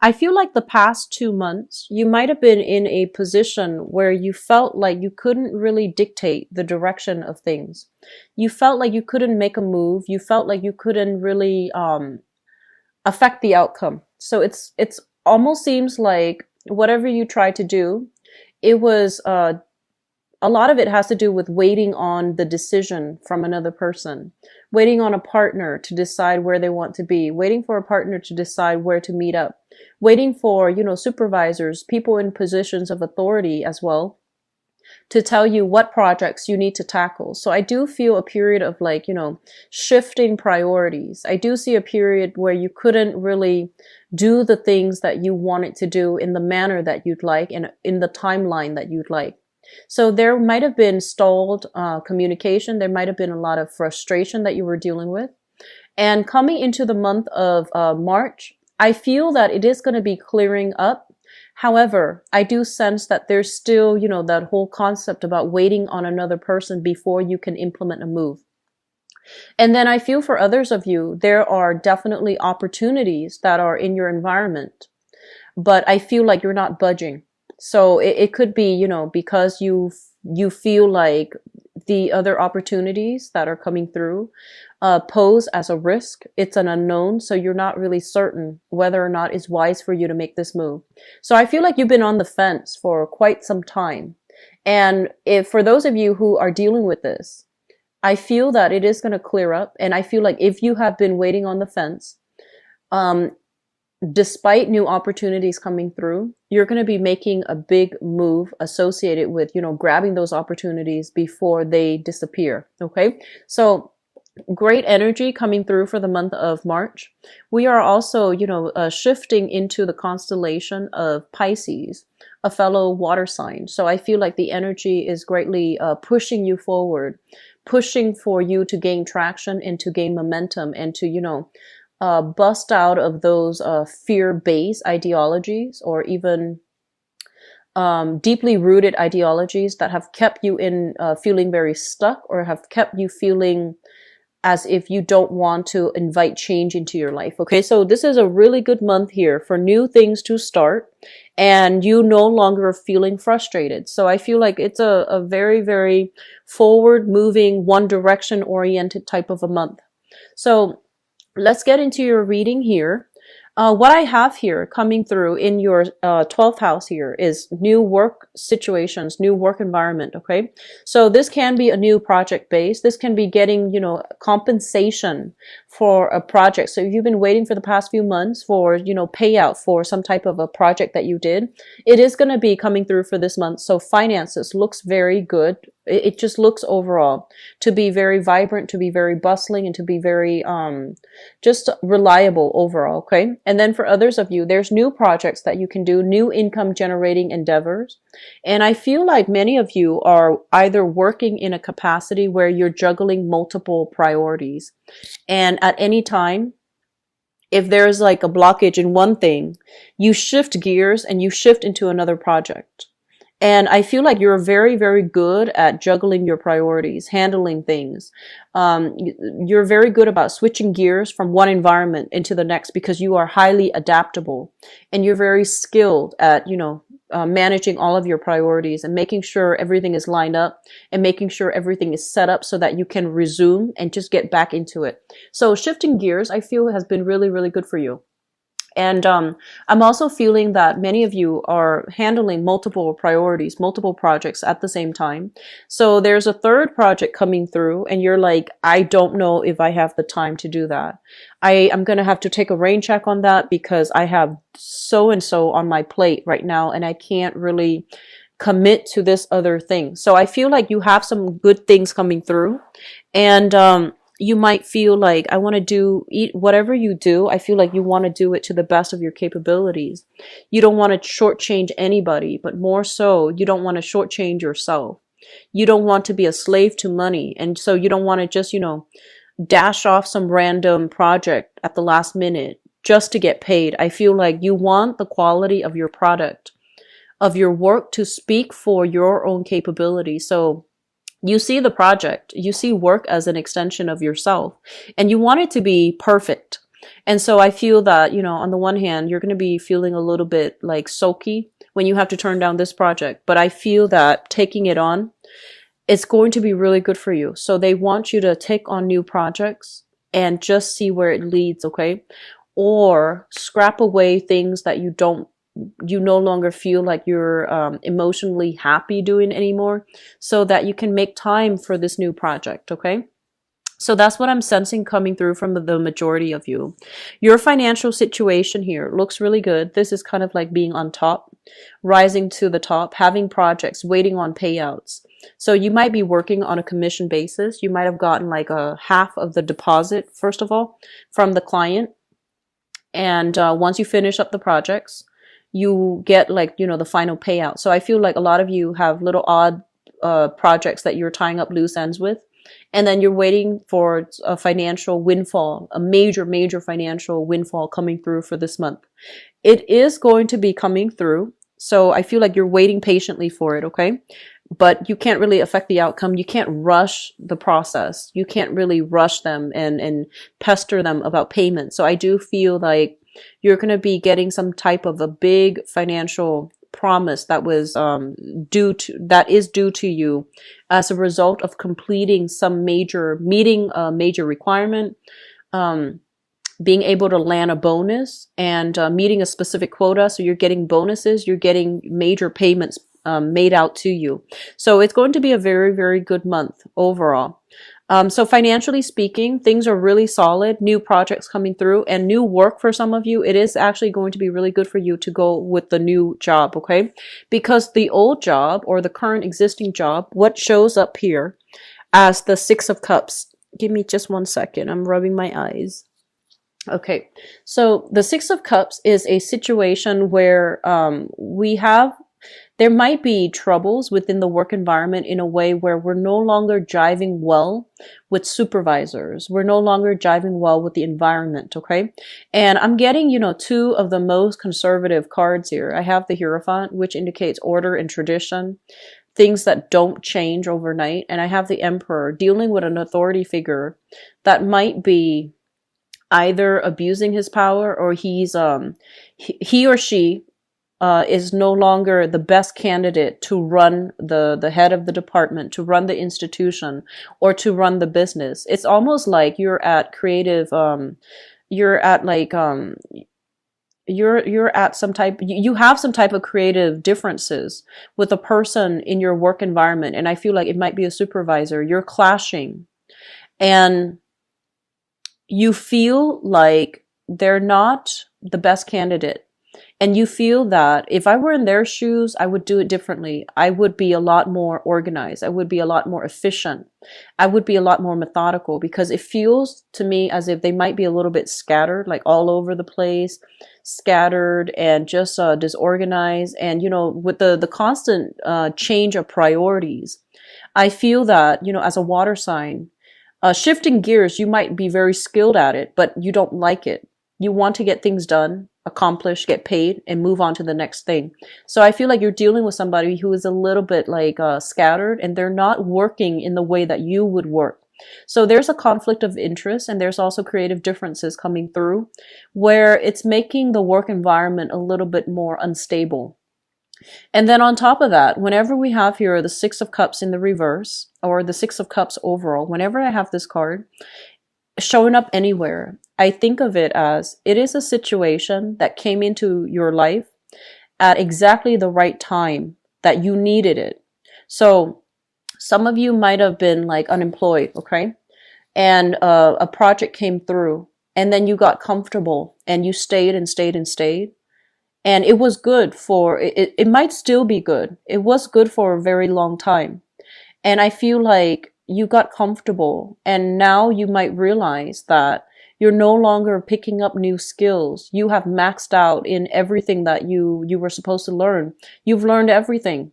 I feel like the past 2 months, you might have been in a position where you felt like you couldn't really dictate the direction of things. You felt like you couldn't make a move. You felt like you couldn't really affect the outcome. So it's almost seems like whatever you tried to do, it was a lot of it has to do with waiting on the decision from another person, waiting on a partner to decide where they want to be, waiting for a partner to decide where to meet up, waiting for, supervisors, people in positions of authority as well, to tell you what projects you need to tackle. So I do feel a period of like, shifting priorities. I do see a period where you couldn't really do the things that you wanted to do in the manner that you'd like and in the timeline that you'd like. So there might have been stalled communication. There might have been a lot of frustration that you were dealing with. And coming into the month of March, I feel that it is going to be clearing up. However, I do sense that there's still, that whole concept about waiting on another person before you can implement a move. And then I feel for others of you, there are definitely opportunities that are in your environment, but I feel like you're not budging. So it could be, because you feel like the other opportunities that are coming through pose as a risk. It's an unknown, so you're not really certain whether or not it's wise for you to make this move. So I feel like you've been on the fence for quite some time. And if for those of you who are dealing with this, I feel that it is going to clear up. And I feel like if you have been waiting on the fence, despite new opportunities coming through, you're going to be making a big move associated with, grabbing those opportunities before they disappear. Okay. So great energy coming through for the month of March. We are also, shifting into the constellation of Pisces, a fellow water sign. So I feel like the energy is greatly pushing you forward, pushing for you to gain traction and to gain momentum and to, bust out of those fear-based ideologies or even deeply rooted ideologies that have kept you in feeling very stuck or have kept you feeling as if you don't want to invite change into your life. Okay, so this is a really good month here for new things to start and you no longer feeling frustrated. So I feel like it's a very, very forward moving, one direction oriented type of a month. So let's get into your reading here. What I have here coming through in your 12th house here is new work situations, new work environment, okay? So this can be a new project base. This can be getting, compensation for a project. So if you've been waiting for the past few months for, payout for some type of a project that you did, it is going to be coming through for this month. So finances looks very good. It just looks overall to be very vibrant, to be very bustling, and to be very just reliable overall, okay? And then for others of you, there's new projects that you can do, new income generating endeavors. And I feel like many of you are either working in a capacity where you're juggling multiple priorities. And at any time, if there's like a blockage in one thing, you shift gears and you shift into another project. And I feel like you're very, very good at juggling your priorities, handling things. You're very good about switching gears from one environment into the next because you are highly adaptable and you're very skilled at, managing all of your priorities and making sure everything is lined up and making sure everything is set up so that you can resume and just get back into it. So shifting gears, I feel, has been really, really good for you. And I'm also feeling that many of you are handling multiple priorities, multiple projects at the same time. So there's a third project coming through and you're like, I don't know if I have the time to do that. I'm going to have to take a rain check on that because I have so and so on my plate right now and I can't really commit to this other thing. So I feel like you have some good things coming through and you might feel like I want to eat whatever you do. I feel like you want to do it to the best of your capabilities. You don't want to shortchange anybody, but more so, you don't want to shortchange yourself. You don't want to be a slave to money. And so you don't want to just, dash off some random project at the last minute just to get paid. I feel like you want the quality of your product, of your work to speak for your own capability. So you see the project, you see work as an extension of yourself, and you want it to be perfect. And so I feel that, you know, on the one hand, you're going to be feeling a little bit like sulky when you have to turn down this project. But I feel that taking it on, it's going to be really good for you. So they want you to take on new projects and just see where it leads, okay? Or scrap away things that you no longer feel like you're emotionally happy doing anymore, so that you can make time for this new project, okay? So that's what I'm sensing coming through from the majority of you. Your financial situation here looks really good. This is kind of like being on top, rising to the top, having projects, waiting on payouts. So you might be working on a commission basis. You might have gotten like a half of the deposit, first of all, from the client. And once you finish up the projects, you get like, you know, the final payout. So I feel like a lot of you have little odd projects that you're tying up loose ends with. And then you're waiting for a financial windfall, a major financial windfall coming through for this month. It is going to be coming through. So I feel like you're waiting patiently for it, okay? But you can't really affect the outcome. You can't rush the process. You can't really rush them and pester them about payment. So I do feel like you're going to be getting some type of a big financial promise that was that is due to you as a result of completing some meeting a major requirement, being able to land a bonus, and meeting a specific quota. So you're getting bonuses, you're getting major payments made out to you. So it's going to be a very good month overall. So financially speaking, things are really solid, new projects coming through, and new work for some of you. It is actually going to be really good for you to go with the new job, okay? Because the old job or the current existing job, what shows up here as the Six of Cups. Give me just 1 second. I'm rubbing my eyes. Okay. So the Six of Cups is a situation where there might be troubles within the work environment in a way where we're no longer jiving well with supervisors. We're no longer jiving well with the environment, okay? And I'm getting, you know, two of the most conservative cards here. I have the Hierophant, which indicates order and tradition, things that don't change overnight. And I have the Emperor, dealing with an authority figure that might be either abusing his power, or he or she is no longer the best candidate to run the head of the department, to run the institution, or to run the business. It's almost like you're at creative, you're at some type, you have some type of creative differences with a person in your work environment. And I feel like it might be a supervisor. You're clashing, and you feel like they're not the best candidate. And you feel that if I were in their shoes, I would do it differently. I would be a lot more organized. I would be a lot more efficient. I would be a lot more methodical, because it feels to me as if they might be a little bit scattered, like all over the place, scattered and just disorganized. And, you know, with the constant change of priorities, I feel that, you know, as a water sign, shifting gears, you might be very skilled at it, but you don't like it. You want to get things done, accomplish, get paid, and move on to the next thing. So I feel like you're dealing with somebody who is a little bit like scattered, and they're not working in the way that you would work. So there's a conflict of interest, and there's also creative differences coming through where it's making the work environment a little bit more unstable. And then on top of that, whenever we have here the Six of Cups in the reverse, or the Six of Cups overall, whenever I have this card showing up anywhere, I think of it as it is a situation that came into your life at exactly the right time that you needed it. So some of you might have been like unemployed, okay? And a project came through, and then you got comfortable and you stayed and stayed and stayed. And it was good for, it might still be good. It was good for a very long time. And I feel like you got comfortable, and now you might realize that you're no longer picking up new skills. You have maxed out in everything that you were supposed to learn. You've learned everything.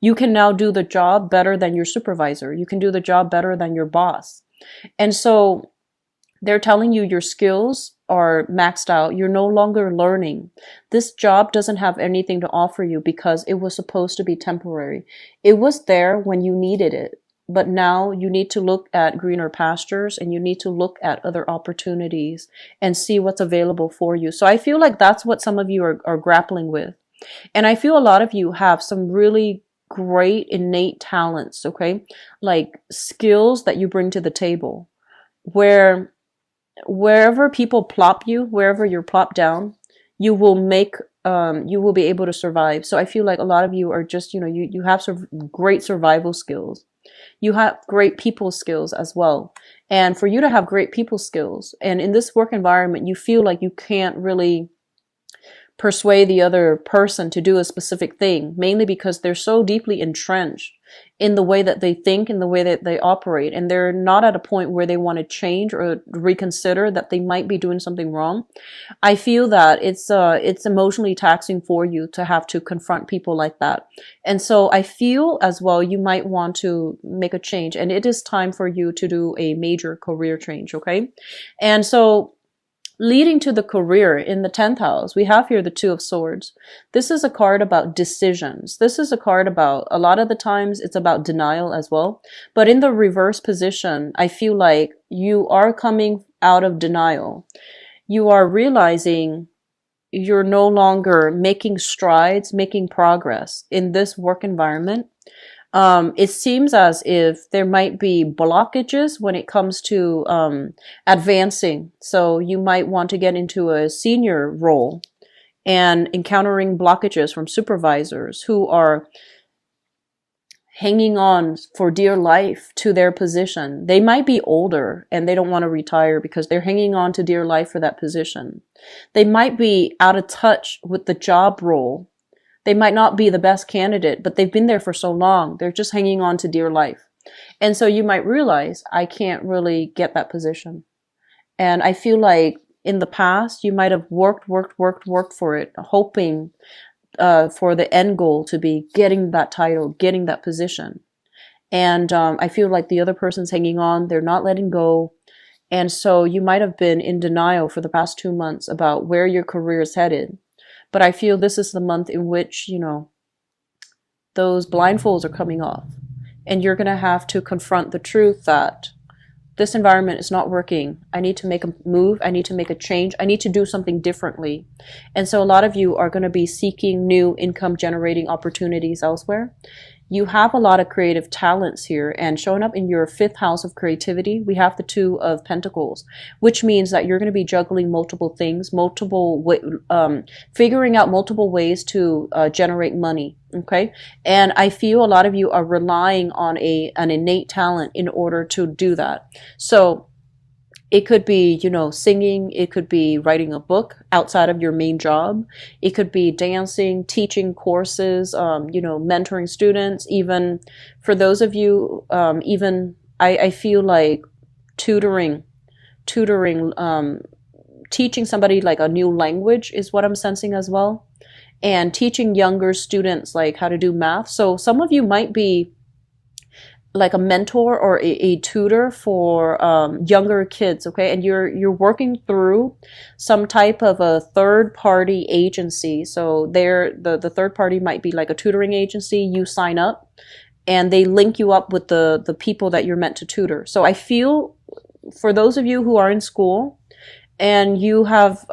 You can now do the job better than your supervisor. You can do the job better than your boss. And so they're telling you your skills are maxed out. You're no longer learning. This job doesn't have anything to offer you because it was supposed to be temporary. It was there when you needed it. but now you need to look at greener pastures, and you need to look at other opportunities and see what's available for you. So I feel like that's what some of you are grappling with. And I feel a lot of you have some really great innate talents, okay? Like skills that you bring to the table, where wherever people plop you, wherever you're plopped down, you will make you will be able to survive. So I feel like a lot of you are just, you have great survival skills. You have great people skills as well. And for you to have great people skills, and in this work environment, you feel like you can't really persuade the other person to do a specific thing, mainly because they're so deeply entrenched in the way that they think, in the way that they operate, and they're not at a point where they want to change or reconsider that they might be doing something wrong. I feel that it's emotionally taxing for you to have to confront people like that. And so I feel as well you might want to make a change, and it is time for you to do a major career change, okay? And so leading to the career in the 10th house, we have here the Two of Swords. This is a card about decisions. This is a card about, a lot of the times it's about denial as well. But in the reverse position, I feel like you are coming out of denial. You are realizing you're no longer making strides, making progress in this work environment. It seems as if there might be blockages when it comes to advancing. So you might want to get into a senior role and encountering blockages from supervisors who are hanging on for dear life to their position. They might be older and they don't want to retire because they're hanging on to dear life for that position. They might be out of touch with the job role. They might not be the best candidate, but they've been there for so long. They're just hanging on to dear life. And so you might realize, I can't really get that position. And I feel like in the past, you might have worked for it, hoping for the end goal to be getting that title, getting that position. And I feel like the other person's hanging on. They're not letting go. And so you might have been in denial for the past 2 months about where your career is headed. But I feel this is the month in which, those blindfolds are coming off. And you're going to have to confront the truth that this environment is not working. I need to make a move. I need to make a change. I need to do something differently. And so a lot of you are going to be seeking new income generating opportunities elsewhere. You have a lot of creative talents here, and showing up in your 5th house of creativity, we have the Two of Pentacles, which means that you're going to be juggling multiple things, figuring out multiple ways to generate money. Okay. And I feel a lot of you are relying on an innate talent in order to do that. So it could be, singing. It could be writing a book outside of your main job. It could be dancing, teaching courses, mentoring students. Even for those of you, I feel like tutoring, teaching somebody like a new language is what I'm sensing as well. And teaching younger students like how to do math. So some of you might be like a mentor or a tutor for younger kids, okay? And you're working through some type of a third-party agency. So the third party might be like a tutoring agency. You sign up, and they link you up with the people that you're meant to tutor. So I feel for those of you who are in school and you have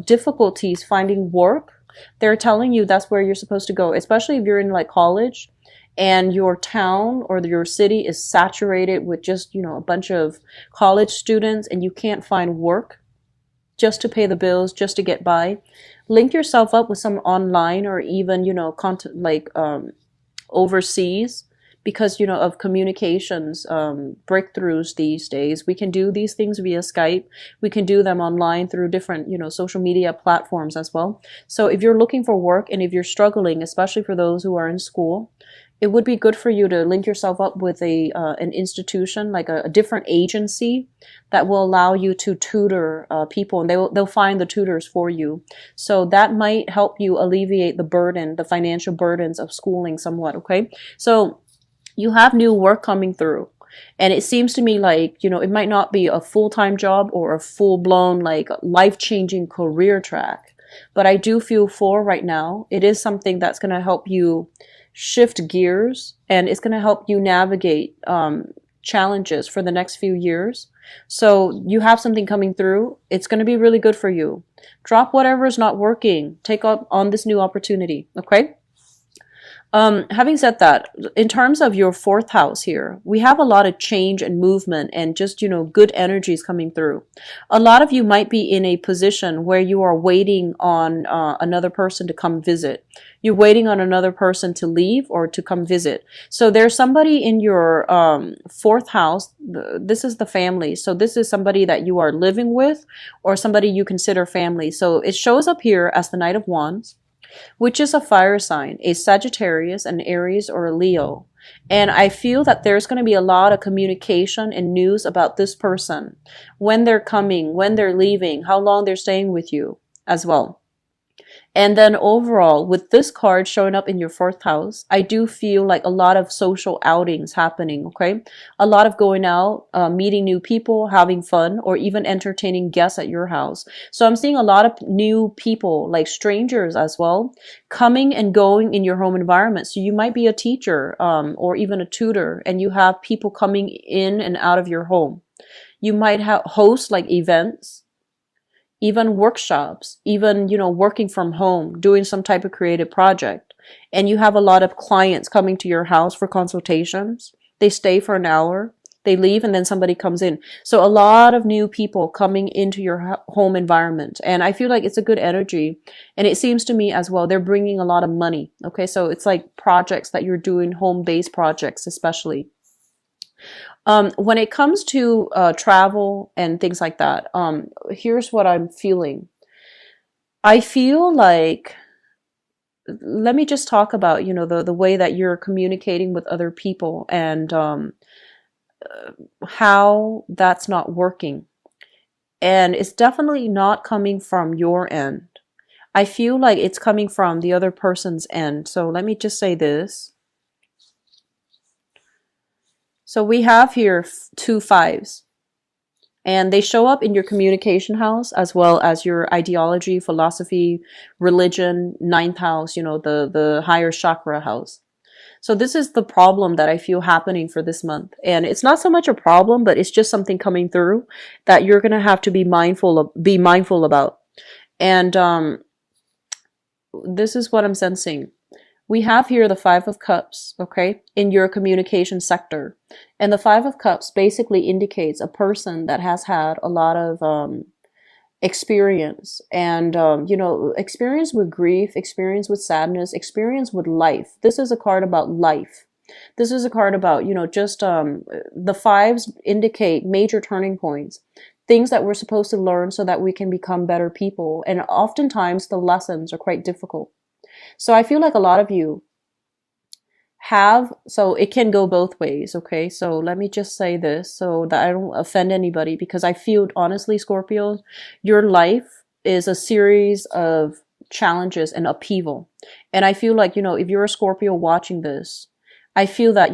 difficulties finding work, they're telling you that's where you're supposed to go, especially if you're in like college. And your town or your city is saturated with just, a bunch of college students, and you can't find work just to pay the bills, just to get by. Link yourself up with some online or even, content like overseas, because, of communications breakthroughs these days. We can do these things via Skype. We can do them online through different, social media platforms as well. So if you're looking for work and if you're struggling, especially for those who are in school, it would be good for you to link yourself up with an institution, like a different agency that will allow you to tutor people, and they'll find the tutors for you. So that might help you alleviate the financial burdens of schooling somewhat, okay? So you have new work coming through. And it seems to me like, it might not be a full-time job or a full-blown, like, life-changing career track. But I do feel for right now, it is something that's going to help you shift gears, and it's going to help you navigate challenges for the next few years. So you have something coming through. It's going to be really good for you. Drop whatever is not working. Take up on this new opportunity. Okay. Having said that, in terms of your fourth house here, we have a lot of change and movement and just, good energies coming through. A lot of you might be in a position where you are waiting on another person to come visit. You're waiting on another person to leave or to come visit. So there's somebody in your fourth house. This is the family. So this is somebody that you are living with or somebody you consider family. So it shows up here as the Knight of Wands, which is a fire sign, a Sagittarius, an Aries, or a Leo. And I feel that there's going to be a lot of communication and news about this person, when they're coming, when they're leaving, how long they're staying with you as well. And then overall, with this card showing up in your fourth house, I do feel like a lot of social outings happening, okay? A lot of going out, meeting new people, having fun, or even entertaining guests at your house. So I'm seeing a lot of new people, like strangers as well, coming and going in your home environment. So you might be a teacher or even a tutor, and you have people coming in and out of your home. You might host like events, even workshops, even, working from home, doing some type of creative project. And you have a lot of clients coming to your house for consultations. They stay for an hour, they leave, and then somebody comes in. So a lot of new people coming into your home environment. And I feel like it's a good energy. And it seems to me as well, they're bringing a lot of money. Okay, so it's like projects that you're doing, home-based projects especially. When it comes to travel and things like that, here's what I'm feeling. I feel like, let me just talk about, the way that you're communicating with other people and how that's not working. And it's definitely not coming from your end. I feel like it's coming from the other person's end. So let me just say this. So we have here 2 5s, and they show up in your communication house as well as your ideology, philosophy, religion, 9th house, the higher chakra house. So this is the problem that I feel happening for this month. And it's not so much a problem, but it's just something coming through that you're going to have to be mindful about. And this is what I'm sensing. We have here the 5 of Cups, okay, in your communication sector. And the 5 of Cups basically indicates a person that has had a lot of experience and, experience with grief, experience with sadness, experience with life. This is a card about life. This is a card about, just the 5s indicate major turning points, things that we're supposed to learn so that we can become better people. And oftentimes the lessons are quite difficult. So I feel like a lot of you so it can go both ways, okay? So let me just say this so that I don't offend anybody, because I feel, honestly, Scorpio, your life is a series of challenges and upheaval. And I feel like, if you're a Scorpio watching this, I feel that,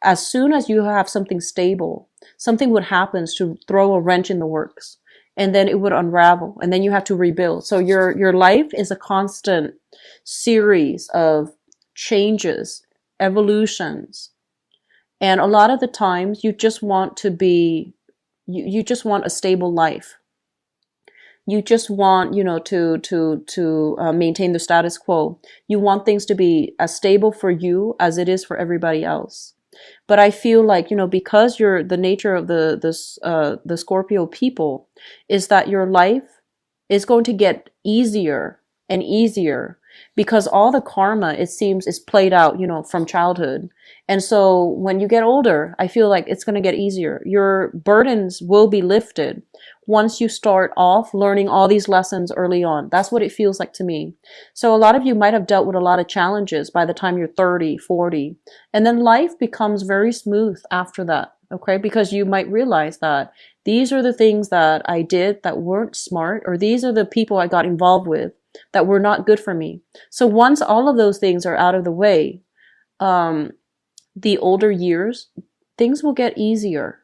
as soon as you have something stable, something would happen to throw a wrench in the works. And then it would unravel, and then you have to rebuild. So your life is a constant series of changes, evolutions. And a lot of the times you just want to be, you just want a stable life. You just want, to maintain the status quo. You want things to be as stable for you as it is for everybody else. But I feel like, because the nature of the Scorpio people is that your life is going to get easier and easier, because all the karma, it seems, is played out, from childhood. And so when you get older, I feel like it's going to get easier. Your burdens will be lifted once you start off learning all these lessons early on. That's what it feels like to me. So a lot of you might have dealt with a lot of challenges by the time you're 30, 40, and then life becomes very smooth after that. Okay, because you might realize that these are the things that I did that weren't smart, or these are the people I got involved with that were not good for me. So once all of those things are out of the way, the older years, things will get easier.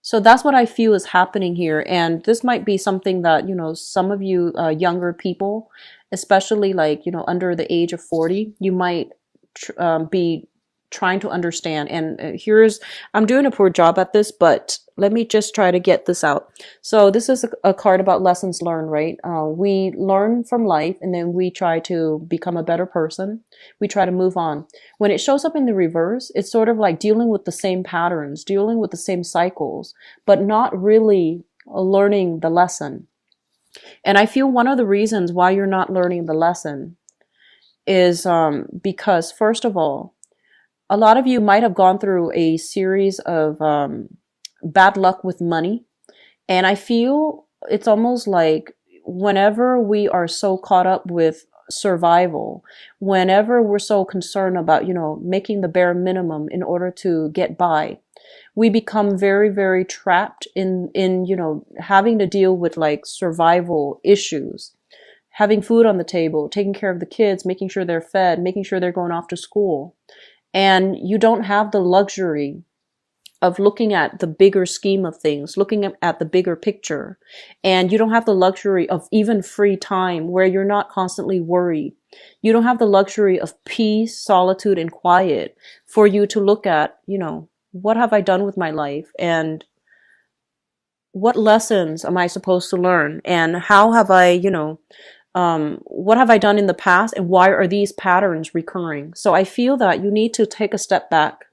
So that's what I feel is happening here. And this might be something that, some of you younger people, especially like, under the age of 40, you might be trying to understand. And I'm doing a poor job at this, but let me just try to get this out. So this is a card about lessons learned, right? We learn from life, and then we try to become a better person. We try to move on. When it shows up in the reverse, it's sort of like dealing with the same patterns, dealing with the same cycles, but not really learning the lesson. And I feel one of the reasons why you're not learning the lesson is because, first of all, a lot of you might have gone through a series of bad luck with money. And I feel it's almost like whenever we are so caught up with survival, whenever we're so concerned about, making the bare minimum in order to get by, we become very, very trapped in having to deal with like survival issues. Having food on the table, taking care of the kids, making sure they're fed, making sure they're going off to school. And you don't have the luxury of looking at the bigger scheme of things, looking at the bigger picture. And you don't have the luxury of even free time where you're not constantly worried. You don't have the luxury of peace, solitude, and quiet for you to look at, what have I done with my life? And what lessons am I supposed to learn? And how have I, what have I done in the past, and why are these patterns recurring? So I feel that you need to take a step back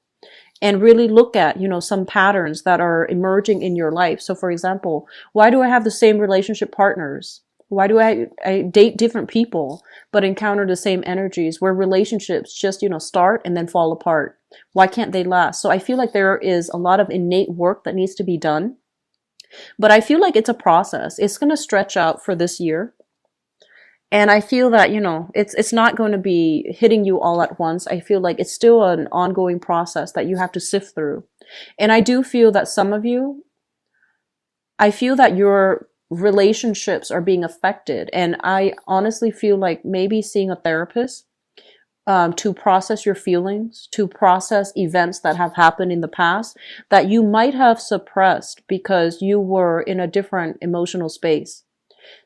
and really look at, some patterns that are emerging in your life. So for example, why do I have the same relationship partners? Why do I date different people, but encounter the same energies where relationships just, start and then fall apart? Why can't they last? So I feel like there is a lot of innate work that needs to be done, but I feel like it's a process. It's going to stretch out for this year. And I feel that, it's not going to be hitting you all at once. I feel like it's still an ongoing process that you have to sift through. And I do feel that I feel that your relationships are being affected. And I honestly feel like maybe seeing a therapist to process your feelings, to process events that have happened in the past that you might have suppressed because you were in a different emotional space.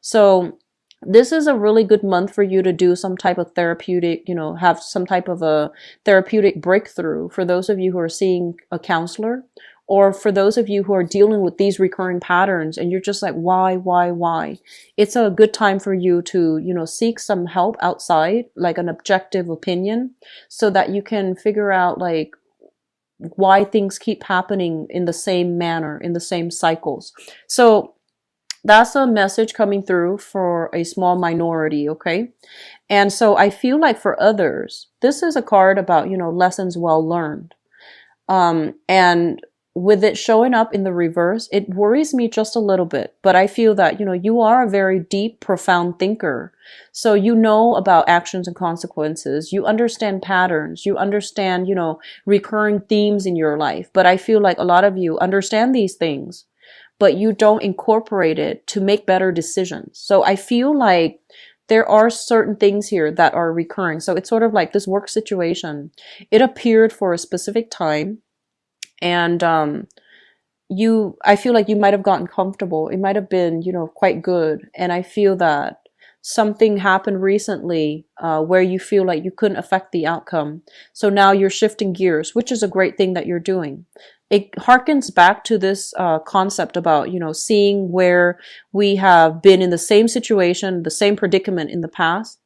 So this is a really good month for you to do some type of therapeutic, have some type of a therapeutic breakthrough for those of you who are seeing a counselor, or for those of you who are dealing with these recurring patterns and you're just like, why? It's a good time for you to, seek some help outside, like an objective opinion, so that you can figure out like why things keep happening in the same manner, in the same cycles. So that's a message coming through for a small minority, okay? And so I feel like for others, this is a card about, lessons well learned. And with it showing up in the reverse, it worries me just a little bit. But I feel that, you are a very deep, profound thinker. So you know about actions and consequences. You understand patterns. You understand, recurring themes in your life. But I feel like a lot of you understand these things, but you don't incorporate it to make better decisions. So I feel like there are certain things here that are recurring. So it's sort of like this work situation. It appeared for a specific time, and I feel like you might have gotten comfortable. It might have been, quite good. And I feel that something happened recently where you feel like you couldn't affect the outcome. So now you're shifting gears, which is a great thing that you're doing. It harkens back to this concept about, seeing where we have been in the same situation, the same predicament in the past,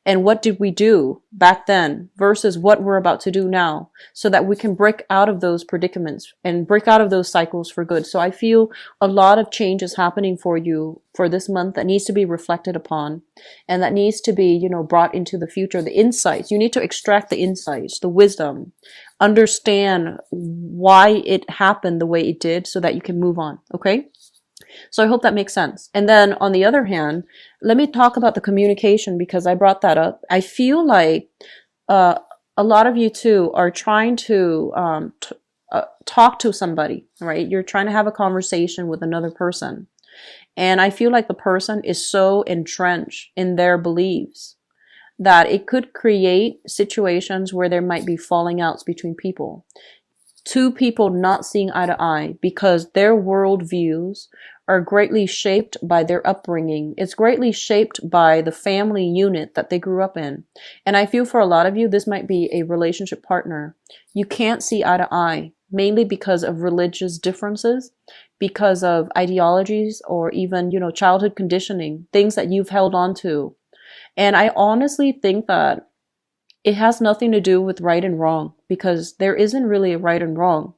and what did we do back then versus what we're about to do now, so that we can break out of those predicaments and break out of those cycles for good. So I feel a lot of change is happening for you for this month that needs to be reflected upon, and that needs to be, brought into the future. The insights, you need to extract the insights, the wisdom, understand why it happened the way it did so that you can move on. Okay. So I hope that makes sense. And then on the other hand, let me talk about the communication, because I brought that up. I feel like a lot of you too are trying to talk to somebody, right? You're trying to have a conversation with another person. And I feel like the person is so entrenched in their beliefs that it could create situations where there might be falling outs between people. Two people not seeing eye to eye because their worldviews are greatly shaped by their upbringing. It's greatly shaped by the family unit that they grew up in. And I feel for a lot of you, this might be a relationship partner. You can't see eye to eye, mainly because of religious differences, because of ideologies, or even, childhood conditioning, things that you've held on to. And I honestly think that it has nothing to do with right and wrong, because there isn't really a right and wrong.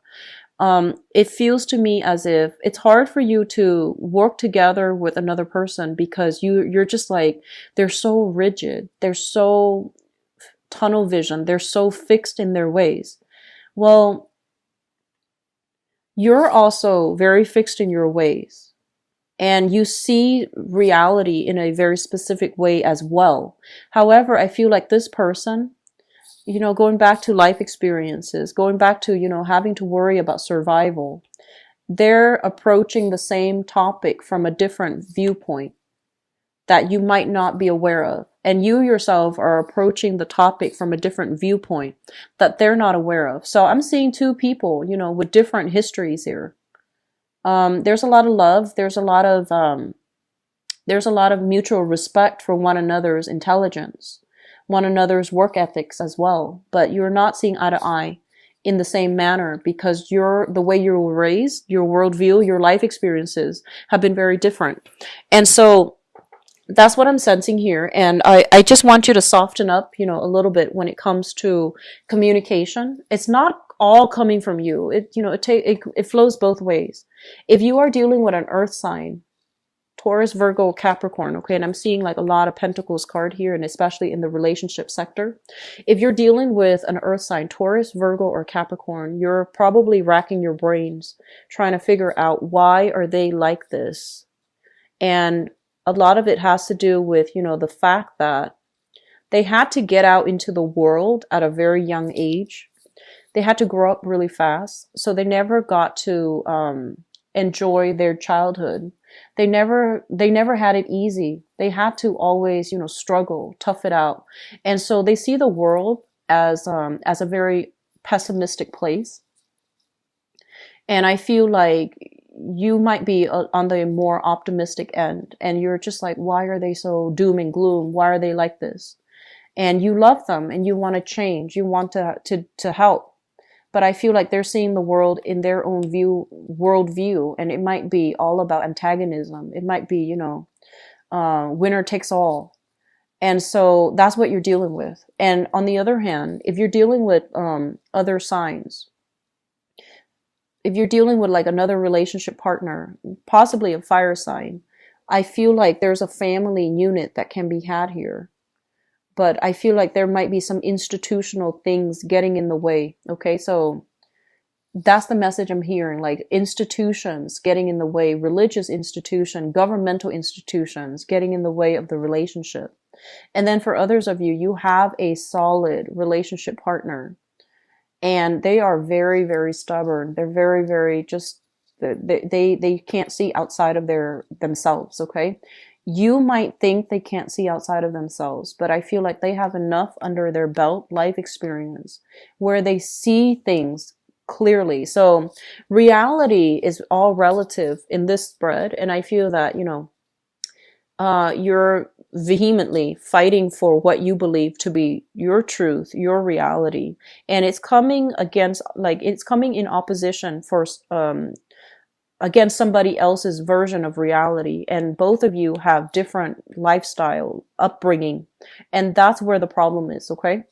It feels to me as if it's hard for you to work together with another person because you're just like, they're so rigid, they're so tunnel vision, they're so fixed in their ways. Well, you're also very fixed in your ways, and you see reality in a very specific way as well. However, I feel like this person, going back to life experiences, going back to, having to worry about survival, they're approaching the same topic from a different viewpoint that you might not be aware of. And you yourself are approaching the topic from a different viewpoint that they're not aware of. So I'm seeing two people, with different histories here. There's a lot of love. There's a lot of mutual respect for one another's intelligence, one another's work ethics as well. But you're not seeing eye to eye in the same manner because the way you were raised, your worldview, your life experiences have been very different. And so that's what I'm sensing here. And I just want you to soften up, a little bit when it comes to communication. It's not all coming from you. It flows both ways. If you are dealing with an earth sign, Taurus, Virgo, Capricorn, okay, and I'm seeing like a lot of Pentacles card here, and especially in the relationship sector. If you're dealing with an earth sign, Taurus, Virgo, or Capricorn, you're probably racking your brains trying to figure out why are they like this. And a lot of it has to do with, the fact that they had to get out into the world at a very young age. They had to grow up really fast. So they never got to enjoy their childhood. They never had it easy. They had to always, struggle, tough it out. And so they see the world as a very pessimistic place. And I feel like you might be on the more optimistic end, and you're just like, why are they so doom and gloom? Why are they like this? And you love them and you want to change. You want to help. But I feel like they're seeing the world in their own worldview, and it might be all about antagonism. It might be, winner takes all. And so that's what you're dealing with. And on the other hand, if you're dealing with other signs, if you're dealing with like another relationship partner, possibly a fire sign, I feel like there's a family unit that can be had here. But I feel like there might be some institutional things getting in the way. Okay, so that's the message I'm hearing, like institutions getting in the way, religious institution, governmental institutions getting in the way of the relationship. And then for others of you, you have a solid relationship partner, and they are very, very stubborn. They're very, very just, they can't see outside of themselves. Okay. You might think they can't see outside of themselves, but I feel like they have enough under their belt, life experience, where they see things clearly. So reality is all relative in this spread. And I feel that, you're vehemently fighting for what you believe to be your truth, your reality. And it's coming in opposition against somebody else's version of reality. And both of you have different lifestyle, upbringing. And that's where the problem is, okay?